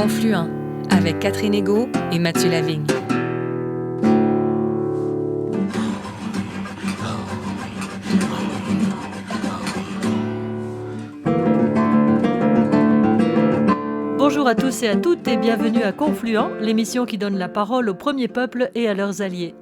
Confluent avec Catherine Égaud et Mathieu Lavigne. Bonjour à tous et à toutes et bienvenue à Confluent, l'émission qui donne la parole aux premiers peuples et à leurs alliés.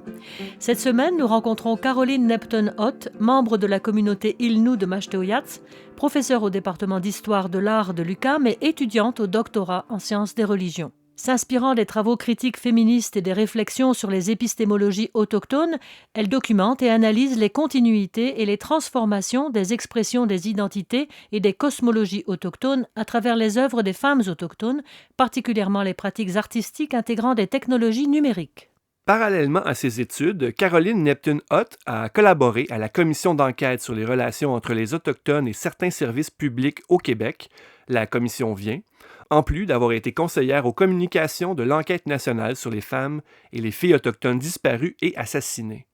Cette semaine, nous rencontrons Caroline Neptun-Ott, membre de la communauté Ilnou de Machtoyats, professeure au département d'histoire de l'art de l'UQAM et étudiante au doctorat en sciences des religions. S'inspirant des travaux critiques féministes et des réflexions sur les épistémologies autochtones, elle documente et analyse les continuités et les transformations des expressions des identités et des cosmologies autochtones à travers les œuvres des femmes autochtones, particulièrement les pratiques artistiques intégrant des technologies numériques. Parallèlement à ses études, Caroline Neptun-Ott a collaboré à la commission d'enquête sur les relations entre les Autochtones et certains services publics au Québec, la commission Vient, en plus d'avoir été conseillère aux communications de l'Enquête nationale sur les femmes et les filles autochtones disparues et assassinées.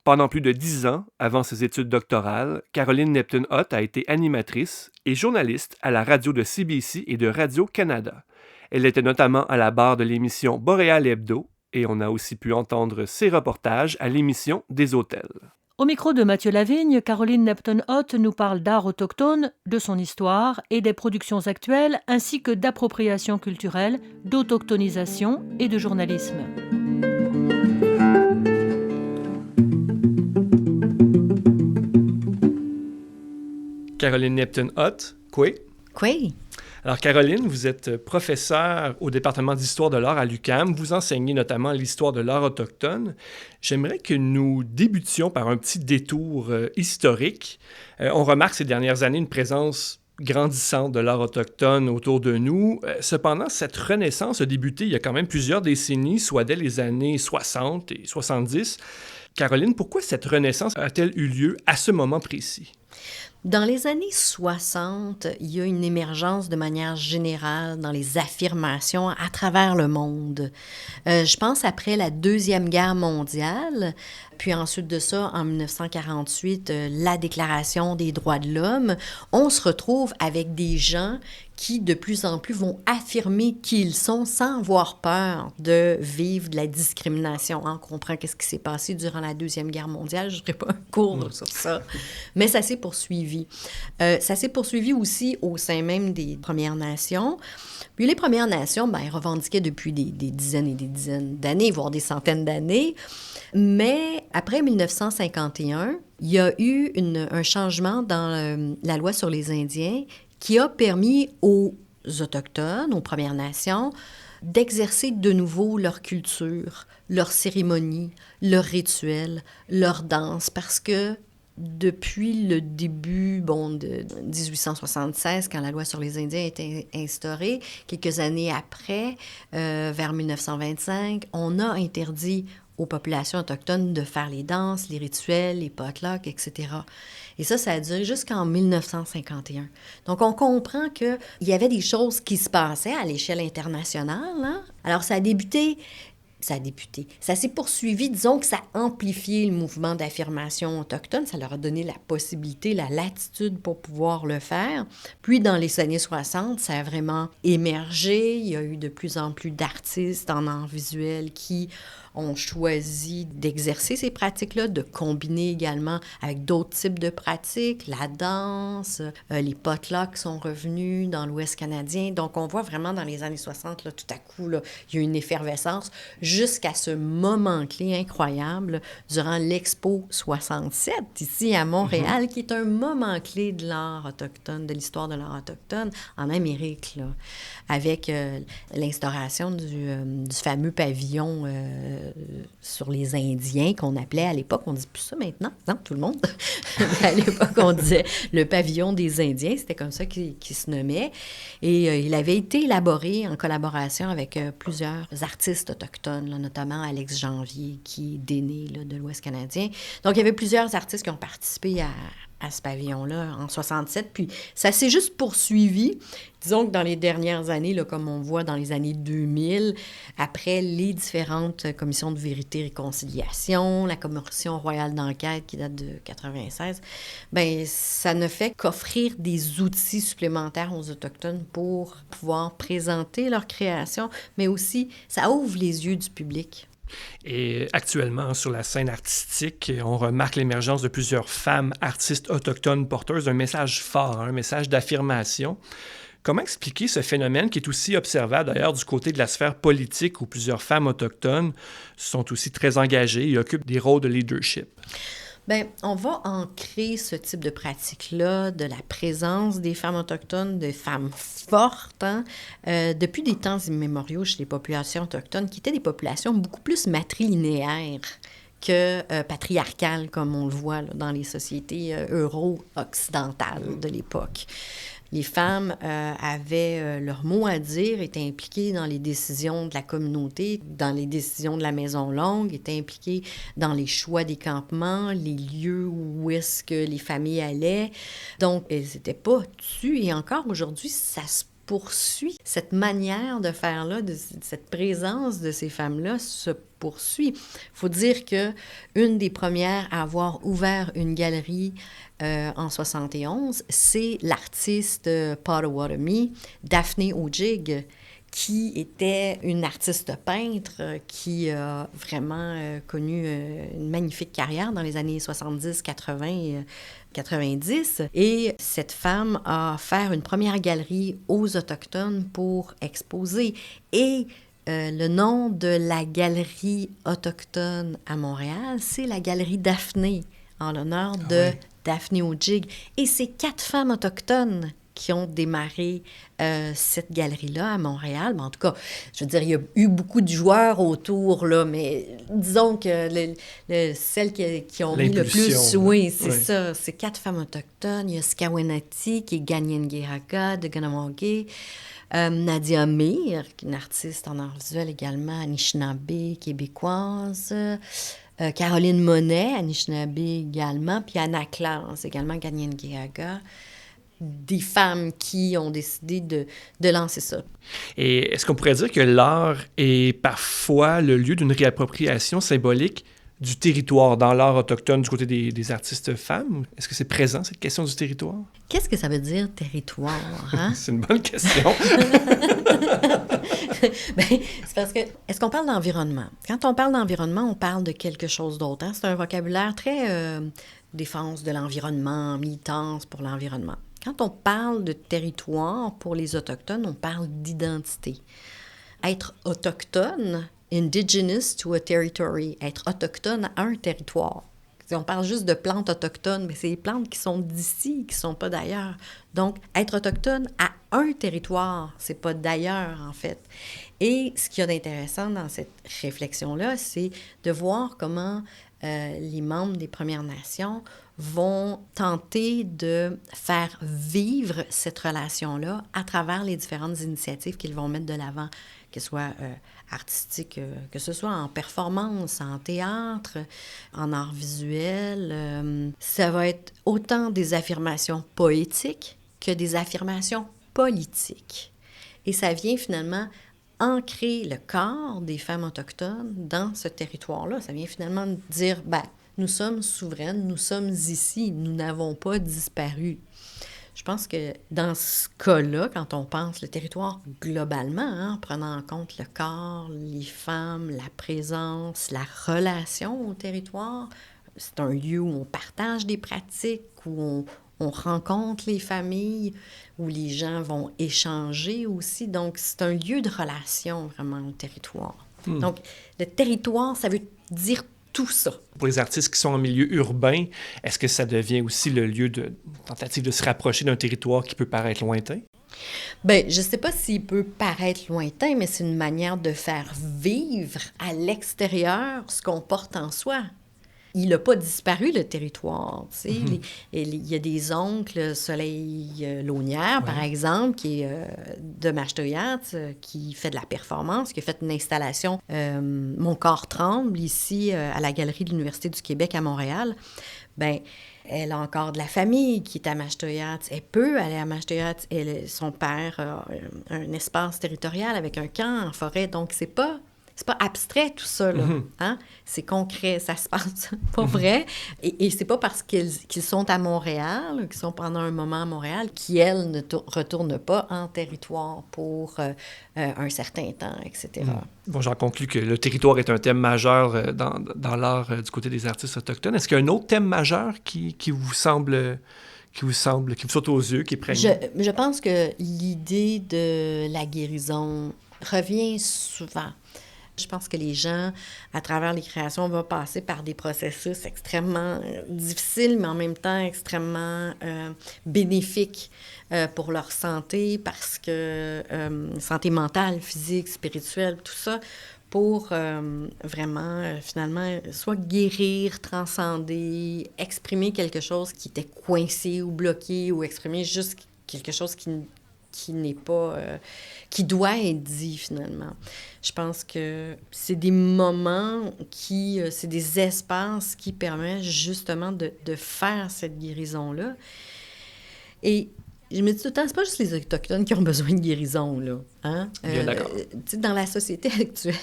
Pendant plus de 10 ans, avant ses études doctorales, Caroline Neptun-Ott a été animatrice et journaliste à la radio de CBC et de Radio-Canada. Elle était notamment à la barre de l'émission Boréal Hebdo, et on a aussi pu entendre ses reportages à l'émission Des Hôtels. Au micro de Mathieu Lavigne, Caroline Neptun-Ott nous parle d'art autochtone, de son histoire et des productions actuelles, ainsi que d'appropriation culturelle, d'autochtonisation et de journalisme. Caroline Neptun-Ott, quoi? Oui. Alors, Caroline, vous êtes professeure au département d'histoire de l'art à l'UQAM. Vous enseignez notamment l'histoire de l'art autochtone. J'aimerais que nous débutions par un petit détour historique. On remarque ces dernières années une présence grandissante de l'art autochtone autour de nous. Cependant, cette renaissance a débuté il y a quand même plusieurs décennies, soit dès les années 60 et 70. Caroline, pourquoi cette renaissance a-t-elle eu lieu à ce moment précis? Dans les années 60, il y a une émergence de manière générale dans les affirmations à travers le monde. Je pense après la Deuxième Guerre mondiale, puis ensuite de ça, en 1948, la Déclaration des droits de l'homme, on se retrouve avec des gens qui, de plus en plus, vont affirmer qui ils sont sans avoir peur de vivre de la discrimination. On comprend qu'est-ce qui s'est passé durant la Deuxième Guerre mondiale. Je ne ferai pas un cours sur ça, mais ça s'est poursuivi. Ça s'est poursuivi aussi au sein même des Premières Nations. Puis les Premières Nations, elles revendiquaient depuis des dizaines et des dizaines d'années, voire des centaines d'années. Mais après 1951, il y a eu un changement dans la loi sur les Indiens qui a permis aux Autochtones, aux Premières Nations, d'exercer de nouveau leur culture, leurs cérémonies, leurs rituels, leurs danses, parce que depuis le début de 1876, quand la loi sur les Indiens a été instaurée, quelques années après, vers 1925, on a interdit aux populations autochtones de faire les danses, les rituels, les potlucks, etc. Et ça a duré jusqu'en 1951. Donc, on comprend qu'il y avait des choses qui se passaient à l'échelle internationale. Hein? Alors, ça s'est poursuivi, disons que ça a amplifié le mouvement d'affirmation autochtone, ça leur a donné la possibilité, la latitude pour pouvoir le faire. Puis dans les années 60, ça a vraiment émergé, il y a eu de plus en plus d'artistes en art visuel qui ont choisi d'exercer ces pratiques-là, de combiner également avec d'autres types de pratiques, la danse, les potlucks sont revenus dans l'Ouest canadien. Donc, on voit vraiment dans les années 60, là, tout à coup, là, il y a une effervescence jusqu'à ce moment clé incroyable durant l'Expo 67, ici à Montréal, qui est un moment clé de l'art autochtone, de l'histoire de l'art autochtone en Amérique, là, avec l'instauration du fameux pavillon sur les Indiens qu'on appelait à l'époque, on dit plus ça maintenant, non, tout le monde. À l'époque, on disait le pavillon des Indiens, c'était comme ça qu'il se nommait. Et il avait été élaboré en collaboration avec plusieurs artistes autochtones, là, notamment Alex Janvier, qui est d'aîné de l'Ouest canadien. Donc, il y avait plusieurs artistes qui ont participé à ce pavillon-là en 67. Puis ça s'est juste poursuivi. Disons que dans les dernières années, là, comme on voit dans les années 2000, après les différentes commissions de vérité et réconciliation, la commission royale d'enquête qui date de 96, bien, ça ne fait qu'offrir des outils supplémentaires aux Autochtones pour pouvoir présenter leur création, mais aussi ça ouvre les yeux du public. Et actuellement, sur la scène artistique, on remarque l'émergence de plusieurs femmes artistes autochtones porteuses d'un message fort, un message d'affirmation. Comment expliquer ce phénomène qui est aussi observable d'ailleurs du côté de la sphère politique où plusieurs femmes autochtones sont aussi très engagées et occupent des rôles de leadership? Bien, on va ancrer ce type de pratique-là, de la présence des femmes autochtones, de femmes fortes, depuis des temps immémoriaux chez les populations autochtones, qui étaient des populations beaucoup plus matrilinéaires que patriarcales, comme on le voit là, dans les sociétés euro-occidentales de l'époque. Les femmes avaient leur mot à dire, étaient impliquées dans les décisions de la communauté, dans les décisions de la Maison Longue, étaient impliquées dans les choix des campements, les lieux où est-ce que les familles allaient. Donc, elles n'étaient pas tues. Et encore aujourd'hui, ça se poursuit. Cette manière de faire là, cette présence de ces femmes-là se poursuit. Il faut dire qu'une des premières à avoir ouvert une galerie en 71, c'est l'artiste Potawatomi, Daphne Ojig, qui était une artiste peintre qui a vraiment connu une magnifique carrière dans les années 70, 80, 90. Et cette femme a offert une première galerie aux Autochtones pour exposer. Et le nom de la galerie autochtone à Montréal, c'est la galerie Daphne, en l'honneur de Daphne Ojig. Et c'est 4 femmes autochtones qui ont démarré cette galerie-là à Montréal. Mais en tout cas, je veux dire, il y a eu beaucoup de joueurs autour, là, mais disons que celles qui ont mis le plus... Oui, c'est ça. C'est 4 femmes autochtones. Il y a Skawenati, qui est Kanien'kehá:ka de Kahnawake. Nadia Mir, qui est une artiste en art visuel également, Anishinaabe, québécoise. Caroline Monet, Anishinaabe également. Puis Anna Claus, également Kanien'kehá:ka. Des femmes qui ont décidé de lancer ça. Et est-ce qu'on pourrait dire que l'art est parfois le lieu d'une réappropriation symbolique du territoire dans l'art autochtone du côté des artistes femmes? Est-ce que c'est présent, cette question du territoire? Qu'est-ce que ça veut dire, territoire? Hein? C'est une bonne question. Bien, c'est parce que, est-ce qu'on parle d'environnement? Quand on parle d'environnement, on parle de quelque chose d'autre. Hein? C'est un vocabulaire très défense de l'environnement, militance pour l'environnement. Quand on parle de territoire pour les Autochtones, on parle d'identité. Être autochtone, indigenous to a territory, être autochtone à un territoire. Si on parle juste de plantes autochtones, mais c'est les plantes qui sont d'ici, qui ne sont pas d'ailleurs. Donc, être autochtone à un territoire, c'est pas d'ailleurs, en fait. Et ce qu'il y a d'intéressant dans cette réflexion-là, c'est de voir comment les membres des Premières Nations vont tenter de faire vivre cette relation-là à travers les différentes initiatives qu'ils vont mettre de l'avant, que ce soit artistique, que ce soit en performance, en théâtre, en art visuel. Ça va être autant des affirmations poétiques que des affirmations politiques. Et ça vient finalement ancrer le corps des femmes autochtones dans ce territoire-là. Ça vient finalement dire, ben, nous sommes souveraines, nous sommes ici, nous n'avons pas disparu. Je pense que dans ce cas-là, quand on pense le territoire globalement, hein, en prenant en compte le corps, les femmes, la présence, la relation au territoire, c'est un lieu où on partage des pratiques, où on rencontre les familles, où les gens vont échanger aussi. Donc, c'est un lieu de relation, vraiment, le territoire. Donc, le territoire, ça veut dire tout ça. Pour les artistes qui sont en milieu urbain, est-ce que ça devient aussi le lieu de tentative de se rapprocher d'un territoire qui peut paraître lointain? Bien, je ne sais pas s'il peut paraître lointain, mais c'est une manière de faire vivre à l'extérieur ce qu'on porte en soi. il n'a pas disparu, le territoire. Tu sais. Il y a des oncles, Soleil Launière, par exemple, qui est de Mashtoyat, qui fait de la performance, qui a fait une installation Mon corps tremble, ici, à la Galerie de l'Université du Québec à Montréal. Bien, elle a encore de la famille qui est à Mashtoyat. Elle peut aller à Mashtoyat. Son père a un espace territorial avec un camp en forêt. Donc, c'est pas abstrait, tout ça, là. Hein? C'est concret, ça se passe pas vrai. Et c'est pas parce qu'ils sont à Montréal, qu'ils sont pendant un moment à Montréal, qu'elles ne retournent pas en territoire pour un certain temps, etc. Bon, j'en conclus que le territoire est un thème majeur dans l'art du côté des artistes autochtones. Est-ce qu'il y a un autre thème majeur qui vous saute aux yeux, qui est prégnant? Je pense que l'idée de la guérison revient souvent. Je pense que les gens, à travers les créations, vont passer par des processus extrêmement difficiles, mais en même temps extrêmement bénéfiques pour leur santé, parce que santé mentale, physique, spirituelle, tout ça, pour vraiment, finalement, soit guérir, transcender, exprimer quelque chose qui était coincé ou bloqué, ou exprimer juste quelque chose qui n'est pas... qui doit être dit, finalement. Je pense que c'est des moments c'est des espaces qui permettent justement de faire cette guérison-là. Et je me dis tout le temps, c'est pas juste les Autochtones qui ont besoin de guérison, là. Hein? Bien d'accord. Dans la société actuelle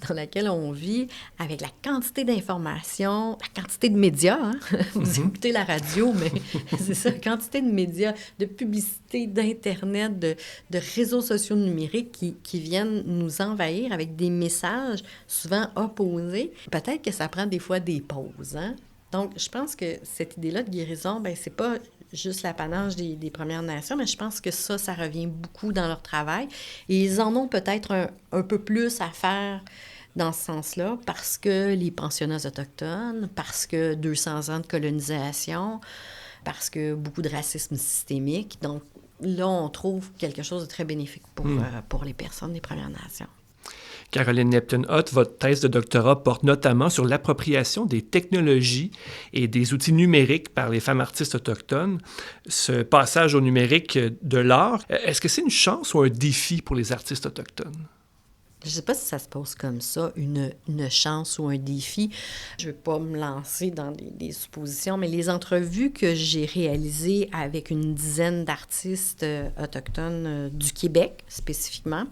dans laquelle on vit, avec la quantité d'informations, la quantité de médias, hein? Vous écoutez la radio, mais c'est ça, la quantité de médias, de publicité, d'Internet, de réseaux sociaux numériques qui viennent nous envahir avec des messages souvent opposés. Peut-être que ça prend des fois des pauses, hein? Donc, je pense que cette idée-là de guérison, bien, c'est pas juste l'apanage des Premières Nations, mais je pense que ça revient beaucoup dans leur travail. Et ils en ont peut-être un peu plus à faire dans ce sens-là, parce que les pensionnats autochtones, parce que 200 ans de colonisation, parce que beaucoup de racisme systémique. Donc, là, on trouve quelque chose de très bénéfique pour les personnes des Premières Nations. Caroline Neptune-Hott, votre thèse de doctorat porte notamment sur l'appropriation des technologies et des outils numériques par les femmes artistes autochtones. Ce passage au numérique de l'art, est-ce que c'est une chance ou un défi pour les artistes autochtones? Je ne sais pas si ça se pose comme ça, une chance ou un défi. Je ne vais pas me lancer dans des suppositions, mais les entrevues que j'ai réalisées avec une dizaine d'artistes autochtones du Québec, spécifiquement,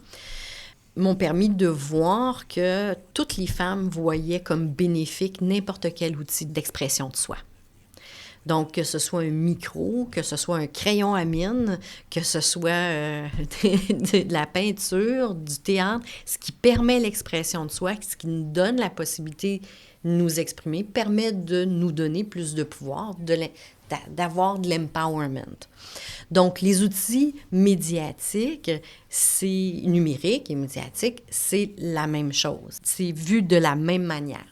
m'ont permis de voir que toutes les femmes voyaient comme bénéfique n'importe quel outil d'expression de soi. Donc, que ce soit un micro, que ce soit un crayon à mine, que ce soit de la peinture, du théâtre, ce qui permet l'expression de soi, ce qui nous donne la possibilité de nous exprimer, permet de nous donner plus de pouvoir, d'avoir de l'empowerment. Donc, les outils médiatiques, numériques et médiatiques, c'est la même chose. C'est vu de la même manière.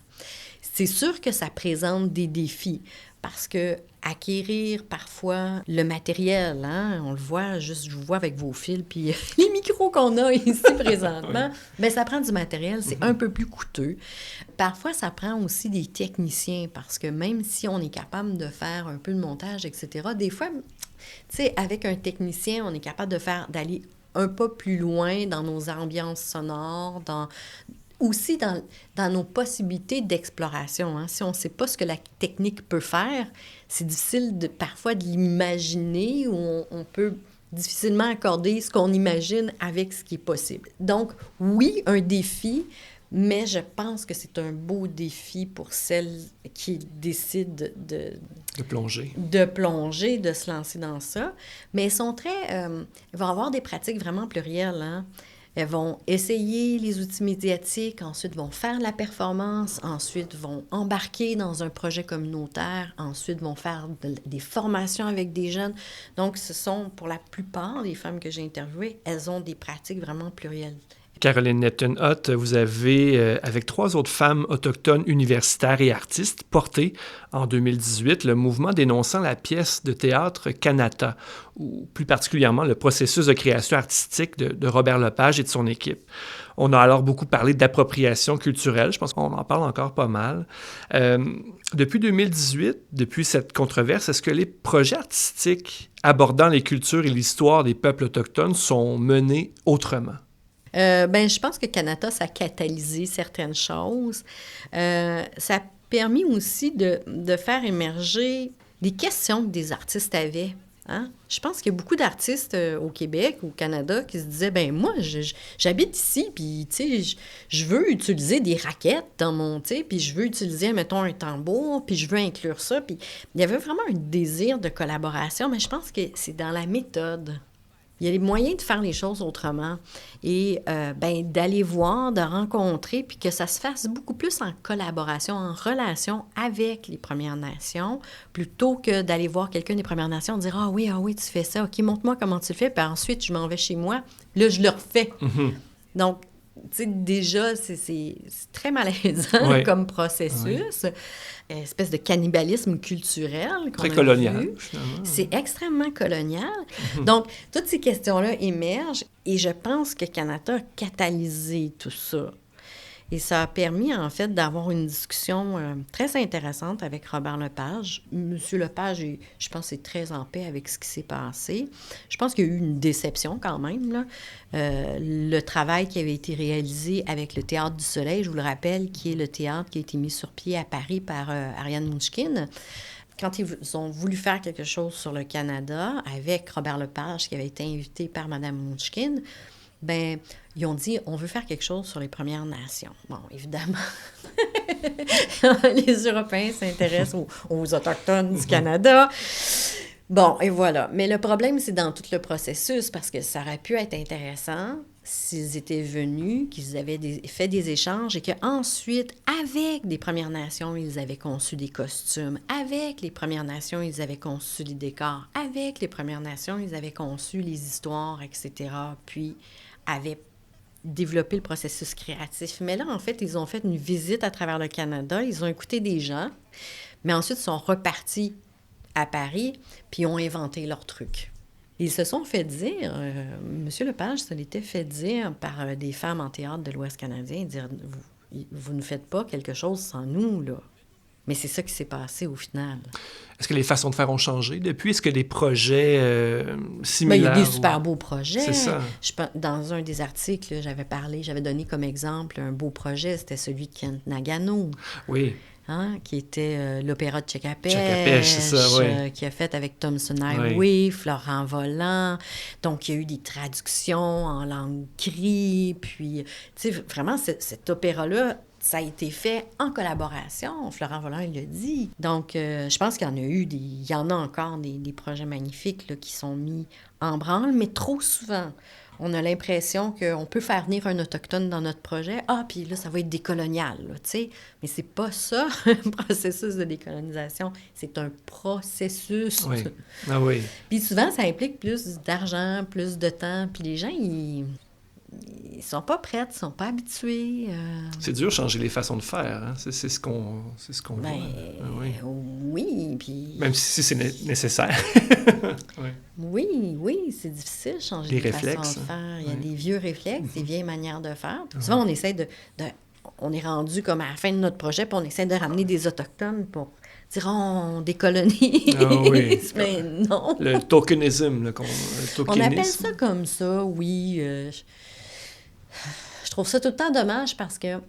C'est sûr que ça présente des défis parce que acquérir parfois le matériel, hein, on le voit, je vous vois avec vos fils, puis les micros qu'on a ici présentement, bien, ça prend du matériel, c'est un peu plus coûteux. Parfois, ça prend aussi des techniciens parce que même si on est capable de faire un peu de montage, etc., des fois, tu sais, avec un technicien, on est capable d'aller un pas plus loin dans nos ambiances sonores, aussi dans nos possibilités d'exploration. Hein. Si on ne sait pas ce que la technique peut faire, c'est difficile parfois de l'imaginer ou on peut difficilement accorder ce qu'on imagine avec ce qui est possible. Donc, oui, un défi, mais je pense que c'est un beau défi pour celles qui décident de plonger, de se lancer dans ça. Mais elles sont elles vont avoir des pratiques vraiment plurielles, hein. Elles vont essayer les outils médiatiques, ensuite vont faire de la performance, ensuite vont embarquer dans un projet communautaire, ensuite vont faire des formations avec des jeunes. Donc, ce sont, pour la plupart des femmes que j'ai interviewées, elles ont des pratiques vraiment plurielles. Caroline Neptune-Hutt, vous avez, avec 3 autres femmes autochtones universitaires et artistes, porté en 2018 le mouvement dénonçant la pièce de théâtre Kanata, ou plus particulièrement le processus de création artistique de Robert Lepage et de son équipe. On a alors beaucoup parlé d'appropriation culturelle, je pense qu'on en parle encore pas mal. Depuis 2018, depuis cette controverse, est-ce que les projets artistiques abordant les cultures et l'histoire des peuples autochtones sont menés autrement? Je pense que Kanata, ça a catalysé certaines choses. Ça a permis aussi de faire émerger des questions que des artistes avaient. Hein? Je pense qu'il y a beaucoup d'artistes au Québec, au Canada, qui se disaient, moi, j'habite ici, puis, tu sais, je veux utiliser des raquettes dans mon, tu sais, puis je veux utiliser, mettons, un tambour, puis je veux inclure ça. Puis il y avait vraiment un désir de collaboration, mais je pense que c'est dans la méthode. Il y a les moyens de faire les choses autrement et d'aller voir, de rencontrer, puis que ça se fasse beaucoup plus en collaboration, en relation avec les Premières Nations, plutôt que d'aller voir quelqu'un des Premières Nations et dire « Ah oui, tu fais ça, OK, montre-moi comment tu le fais, puis ensuite, je m'en vais chez moi, là, je le refais. Mm-hmm. » Donc, tu sais, déjà, c'est très malaisant comme processus. Espèce de cannibalisme culturel. Très colonial, finalement. C'est extrêmement colonial. Donc, toutes ces questions-là émergent et je pense que Kanata a catalysé tout ça. Et ça a permis, en fait, d'avoir une discussion très intéressante avec Robert Lepage. Monsieur Lepage, je pense, est très en paix avec ce qui s'est passé. Je pense qu'il y a eu une déception quand même, là. Le travail qui avait été réalisé avec le Théâtre du Soleil, je vous le rappelle, qui est le théâtre qui a été mis sur pied à Paris par Ariane Munchkin. Quand ils ont voulu faire quelque chose sur le Canada avec Robert Lepage, qui avait été invité par Mme Munchkin, ils ont dit, on veut faire quelque chose sur les Premières Nations. Bon, évidemment, les Européens s'intéressent aux Autochtones du Canada. Bon, et voilà. Mais le problème, c'est dans tout le processus, parce que ça aurait pu être intéressant s'ils étaient venus, qu'ils avaient fait des échanges et qu'ensuite, avec des Premières Nations, ils avaient conçu des costumes. Avec les Premières Nations, ils avaient conçu les décors. Avec les Premières Nations, ils avaient conçu les histoires, etc. Puis, avaient développé le processus créatif. Mais là, en fait, ils ont fait une visite à travers le Canada. Ils ont écouté des gens, mais ensuite, ils sont repartis à Paris, puis ils ont inventé leur truc. Ils se sont fait dire, M. Lepage se l'était fait dire par des femmes en théâtre de l'Ouest canadien, dire « Vous ne faites pas quelque chose sans nous, là. » Mais c'est ça qui s'est passé au final. Est-ce que les façons de faire ont changé depuis? Est-ce que les projets similaires... Il y a des super beaux projets. C'est ça. Dans un des articles, j'avais donné comme exemple un beau projet, c'était celui de Kent Nagano. Oui. Hein, qui était l'opéra de Tchekapèche, c'est ça, oui. Qui a fait avec Thomson Highway, Florent Volant. Donc, il y a eu des traductions en langue cri. Puis, tu sais, vraiment, cet opéra-là, ça a été fait en collaboration. Florent Volant, il l'a dit. Donc, je pense qu'il y en a eu il y en a encore des projets magnifiques là, qui sont mis en branle, mais trop souvent. On a l'impression qu'on peut faire venir un Autochtone dans notre projet. Ah, puis là, ça va être décolonial, tu sais. Mais c'est pas ça, un processus de décolonisation. C'est un processus. Oui. Ah oui. Puis souvent, ça implique plus d'argent, plus de temps. Puis les gens, ils sont pas prêts, ils sont pas habitués. C'est dur de changer les façons de faire, hein? C'est ce qu'on voit. Oui, puis... Même si c'est nécessaire. Oui, c'est difficile de changer les façons de faire. Il y a des vieux réflexes, des vieilles manières de faire. Souvent, on essaie on est rendu comme à la fin de notre projet, puis on essaie de ramener des Autochtones pour dire on décolonise. Ah oui. Mais non. Le tokenisme. On appelle ça comme ça, oui. Je trouve ça tout le temps dommage parce que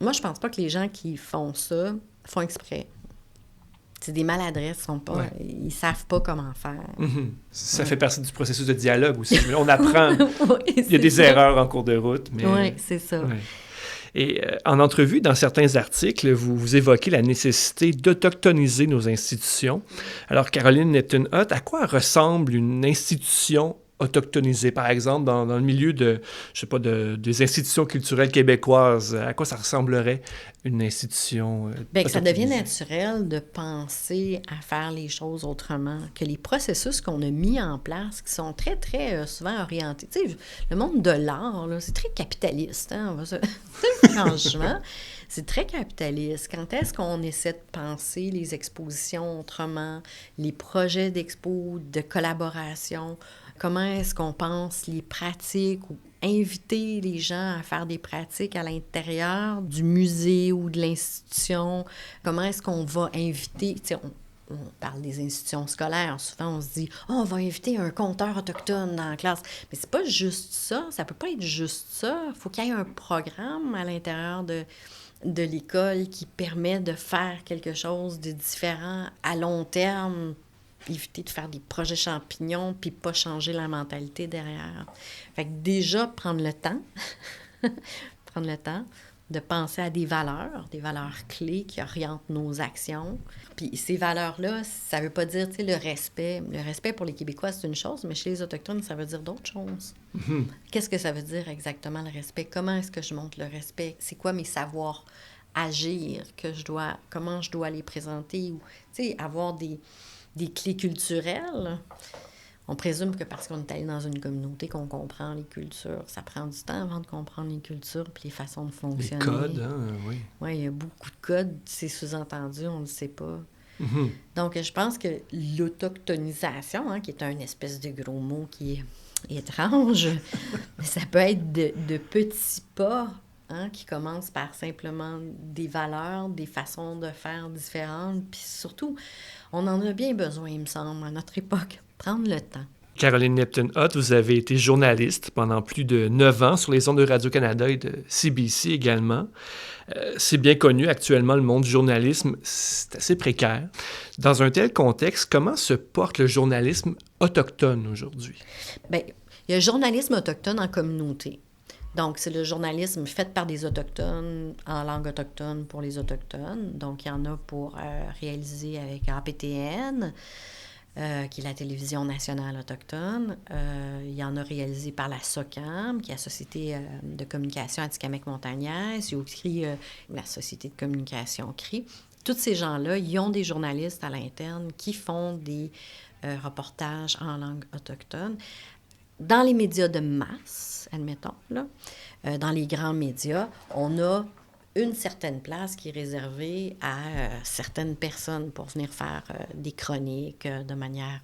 moi, je pense pas que les gens qui font ça font exprès. C'est des maladresses, ils savent pas comment faire. Mm-hmm. Ça fait partie du processus de dialogue aussi. On apprend. Il y a des erreurs en cours de route. Oui, c'est ça. Ouais. Et en entrevue, dans certains articles, vous évoquez la nécessité d'autochtoniser nos institutions. Alors, Caroline Neptune-Hutt, à quoi ressemble une institution autochtonisés? Par exemple, dans le milieu des institutions culturelles québécoises, à quoi ça ressemblerait une institution Bien, que ça devient autochtonisée? naturel de penser à faire les choses autrement, que les processus qu'on a mis en place, qui sont très, très souvent orientés. Tu sais, le monde de l'art, là, c'est très capitaliste, hein, on va se... Franchement, c'est très capitaliste. Quand est-ce qu'on essaie de penser les expositions autrement, les projets d'expo, de collaboration, comment est-ce qu'on pense les pratiques ou inviter les gens à faire des pratiques à l'intérieur du musée ou de l'institution? Comment est-ce qu'on va inviter... Tu sais, on parle des institutions scolaires. Souvent, on se dit « Oh, on va inviter un conteur autochtone dans la classe. » Mais c'est pas juste ça. Ça peut pas être juste ça. Il faut qu'il y ait un programme à l'intérieur de l'école qui permet de faire quelque chose de différent à long terme, éviter de faire des projets champignons puis pas changer la mentalité derrière. Fait que déjà, prendre le temps de penser à des valeurs clés qui orientent nos actions. Puis ces valeurs-là, ça veut pas dire, tu sais, le respect. Le respect pour les Québécois, c'est une chose, mais chez les Autochtones, ça veut dire d'autres choses. Mm-hmm. Qu'est-ce que ça veut dire exactement, le respect? Comment est-ce que je montre le respect? C'est quoi mes savoirs agir comment je dois les présenter? Ou, tu sais, avoir des clés culturelles. On présume que parce qu'on est allé dans une communauté qu'on comprend les cultures. Ça prend du temps avant de comprendre les cultures puis les façons de fonctionner. Les codes, hein, oui. Oui, il y a beaucoup de codes, c'est sous-entendu, on ne le sait pas. Mm-hmm. Donc, je pense que l'autochtonisation, hein, qui est un espèce de gros mot qui est étrange, mais ça peut être de petits pas, hein, qui commencent par simplement des valeurs, des façons de faire différentes. Puis surtout, on en a bien besoin, il me semble, à notre époque. Prendre le temps. Caroline Neptune-Hott, vous avez été journaliste pendant plus de 9 ans sur les ondes de Radio-Canada et de CBC également. C'est bien connu, actuellement, le monde du journalisme, c'est assez précaire. Dans un tel contexte, comment se porte le journalisme autochtone aujourd'hui? Bien, il y a le journalisme autochtone en communauté. Donc, c'est le journalisme fait par des Autochtones, en langue autochtone pour les Autochtones. Donc, il y en a pour réaliser avec APTN, qui est la télévision nationale autochtone. Il y en a réalisé par la SOCAM, qui est la Société de communication Atikamekw-Montagnaise. Il y a aussi la Société de communication CRI. Tous ces gens-là, ils ont des journalistes à l'interne qui font des reportages en langue autochtone. Dans les médias de masse, admettons, là, dans les grands médias, on a une certaine place qui est réservée à certaines personnes pour venir faire des chroniques de manière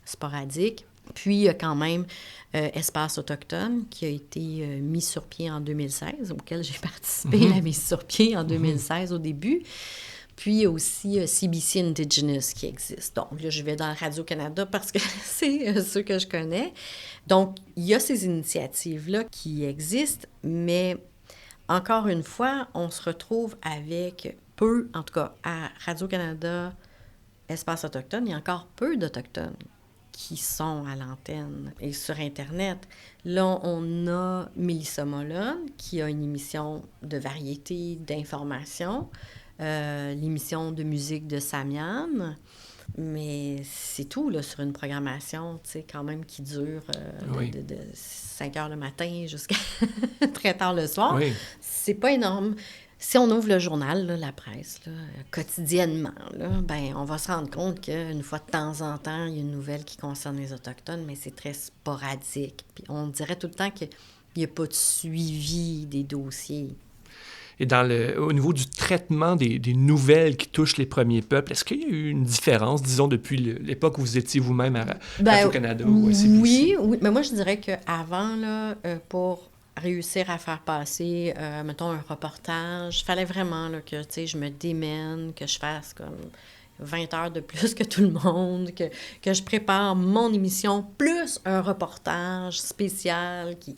sporadique. Puis, il y a quand même Espace autochtone qui a été mis sur pied en 2016, auquel j'ai participé à la mise sur pied en 2016 au début. Puis, il y a aussi CBC Indigenous qui existe. Donc, là, je vais dans Radio-Canada parce que c'est ceux que je connais. Donc, il y a ces initiatives-là qui existent, mais encore une fois, on se retrouve avec peu, en tout cas, à Radio-Canada, Espace autochtone, il y a encore peu d'Autochtones qui sont à l'antenne et sur Internet. Là, on a Mélissa Molon, qui a une émission de variété, d'information, l'émission de musique de Samian, mais c'est tout, là, sur une programmation, tu sais, quand même qui dure de 5 heures le matin jusqu'à très tard le soir. Oui. C'est pas énorme. Si on ouvre le journal, là, la presse, là, quotidiennement, là, ben, on va se rendre compte qu'une fois de temps en temps, il y a une nouvelle qui concerne les Autochtones, mais c'est très sporadique. Puis on dirait tout le temps qu'il n'y a pas de suivi des dossiers. Et au niveau du traitement des nouvelles qui touchent les premiers peuples, est-ce qu'il y a eu une différence, disons, depuis l'époque où vous étiez vous-même à Radio-Canada ou à CBC? Oui, mais moi, je dirais qu'avant, là, pour réussir à faire passer, mettons, un reportage, il fallait vraiment là, que, tu sais, je me démène, que je fasse comme 20 heures de plus que tout le monde, que je prépare mon émission, plus un reportage spécial qui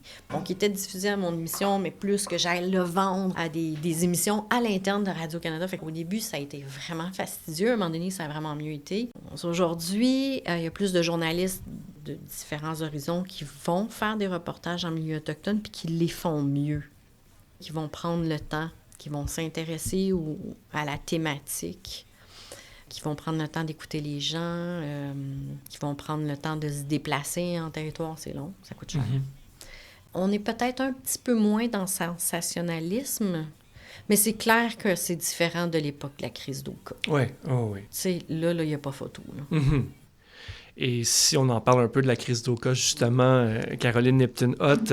était diffusé à mon émission, mais plus que j'aille le vendre à des émissions à l'interne de Radio-Canada. Fait qu'au début, ça a été vraiment fastidieux. À un moment donné, ça a vraiment mieux été. Aujourd'hui, il y a plus de journalistes de différents horizons qui vont faire des reportages en milieu autochtone puis qui les font mieux, qui vont prendre le temps, qui vont s'intéresser à la thématique, qui vont prendre le temps d'écouter les gens, qui vont prendre le temps de se déplacer en territoire, c'est long, ça coûte cher. On est peut-être un petit peu moins dans le sensationnalisme, mais c'est clair que c'est différent de l'époque de la crise d'Oka. Oui, oh oui. Tu sais, là, il n'y a pas photo. Là. Et si on en parle un peu de la crise d'Oka, justement, Caroline Neptune-Hott,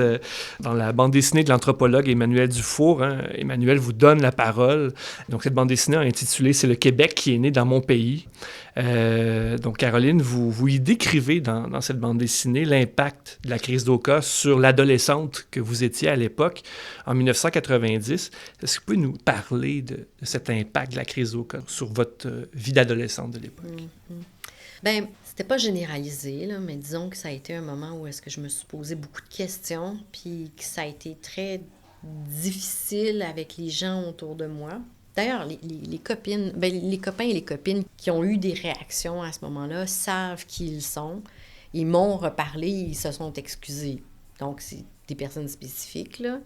dans la bande dessinée de l'anthropologue Emmanuel Dufour, Emmanuel vous donne la parole. Donc, cette bande dessinée intitulée « C'est le Québec qui est né dans mon pays ». Donc, Caroline, vous y décrivez dans cette bande dessinée l'impact de la crise d'Oka sur l'adolescente que vous étiez à l'époque, en 1990. Est-ce que vous pouvez nous parler de cet impact de la crise d'Oka sur votre vie d'adolescente de l'époque? Bien, c'était pas généralisé, là, mais disons que ça a été un moment où est-ce que je me suis posé beaucoup de questions, puis que ça a été très difficile avec les gens autour de moi. D'ailleurs, les copines, les copains et les copines qui ont eu des réactions à ce moment-là savent qui ils sont. Ils m'ont reparlé, ils se sont excusés. Donc, c'est des personnes spécifiques, là.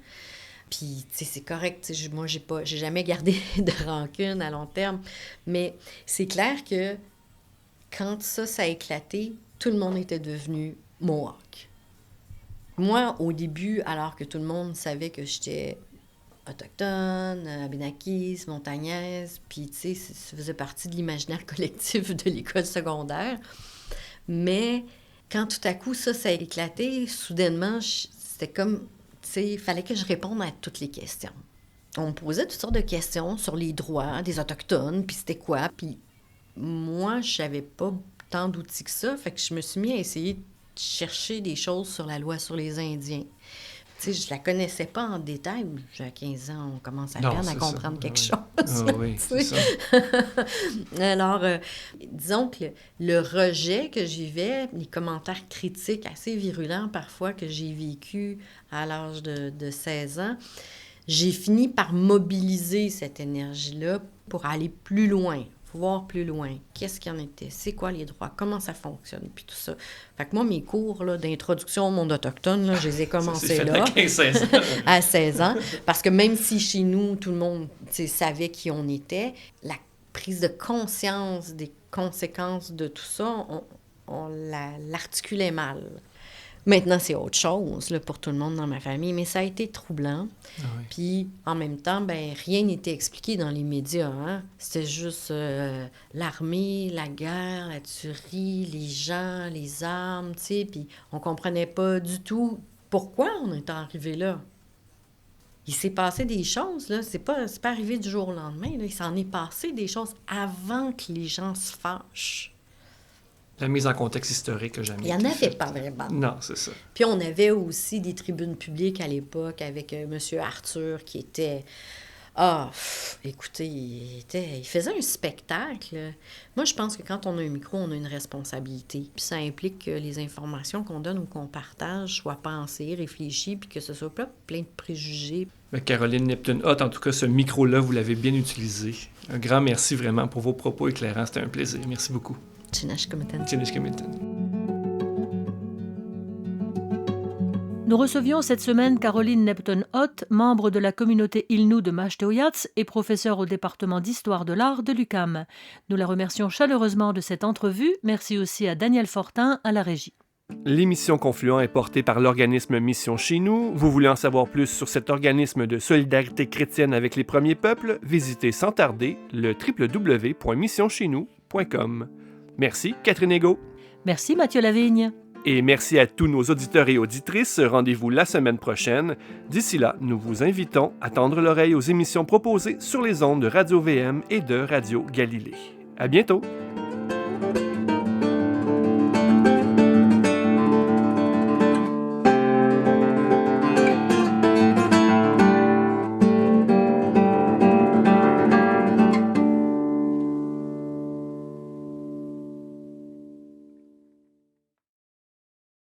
Puis, tu sais, c'est correct. Moi, j'ai jamais gardé de rancune à long terme. Mais c'est clair que quand ça a éclaté, tout le monde était devenu Mohawk. Moi, au début, alors que tout le monde savait que j'étais autochtone, abénaquise, montagnaise, puis, tu sais, ça faisait partie de l'imaginaire collectif de l'école secondaire. Mais quand tout à coup, ça a éclaté, soudainement, c'était comme, tu sais, il fallait que je réponde à toutes les questions. On me posait toutes sortes de questions sur les droits des Autochtones, puis c'était quoi, puis moi, je savais pas tant d'outils que ça, fait que je me suis mis à essayer de chercher des choses sur la loi sur les Indiens. Tu sais, je la connaissais pas en détail. J'ai 15 ans, on commence à peine à comprendre quelque chose. Ah oui, c'est ça. Alors, disons que le rejet que j'y vais, les commentaires critiques assez virulents parfois que j'ai vécu à l'âge de 16 ans, j'ai fini par mobiliser cette énergie-là pour aller plus loin. Voir plus loin, qu'est-ce qu'il y en était, c'est quoi les droits, comment ça fonctionne, puis tout ça. Fait que moi, mes cours là, d'introduction au monde autochtone, là, je les ai commencés là, à 16 ans, parce que même si chez nous, tout le monde savait qui on était, la prise de conscience des conséquences de tout ça, on l'articulait mal. Maintenant, c'est autre chose là, pour tout le monde dans ma famille, mais ça a été troublant. Ah oui. Puis, en même temps, rien n'était expliqué dans les médias. Hein? C'était juste l'armée, la guerre, la tuerie, les gens, les armes, tu sais. Puis, on comprenait pas du tout pourquoi on était arrivé là. Il s'est passé des choses, là. C'est pas arrivé du jour au lendemain. Là. Il s'en est passé des choses avant que les gens se fâchent. La mise en contexte historique, jamais. Il n'y en avait pas vraiment. Non, c'est ça. Puis on avait aussi des tribunes publiques à l'époque avec M. Arthur qui était... écoutez, il faisait un spectacle. Moi, je pense que quand on a un micro, on a une responsabilité. Puis ça implique que les informations qu'on donne ou qu'on partage soient pensées, réfléchies, puis que ce soit pas plein de préjugés. Caroline Neptune-Hott, en tout cas, ce micro-là, vous l'avez bien utilisé. Un grand merci vraiment pour vos propos éclairants. C'était un plaisir. Merci beaucoup. Nous recevions cette semaine Caroline Neptune-Hott, membre de la communauté Innu de Mashteuiatsi et professeure au département d'histoire de l'art de l'UQAM. Nous la remercions chaleureusement de cette entrevue. Merci aussi à Daniel Fortin à la régie. L'émission Confluent est portée par l'organisme Mission Chez Nous. Vous voulez en savoir plus sur cet organisme de solidarité chrétienne avec les premiers peuples? Visitez sans tarder le www.missioncheznous.com. Merci, Catherine Ego. Merci, Mathieu Lavigne. Et merci à tous nos auditeurs et auditrices. Rendez-vous la semaine prochaine. D'ici là, nous vous invitons à tendre l'oreille aux émissions proposées sur les ondes de Radio-VM et de Radio Galilée. À bientôt!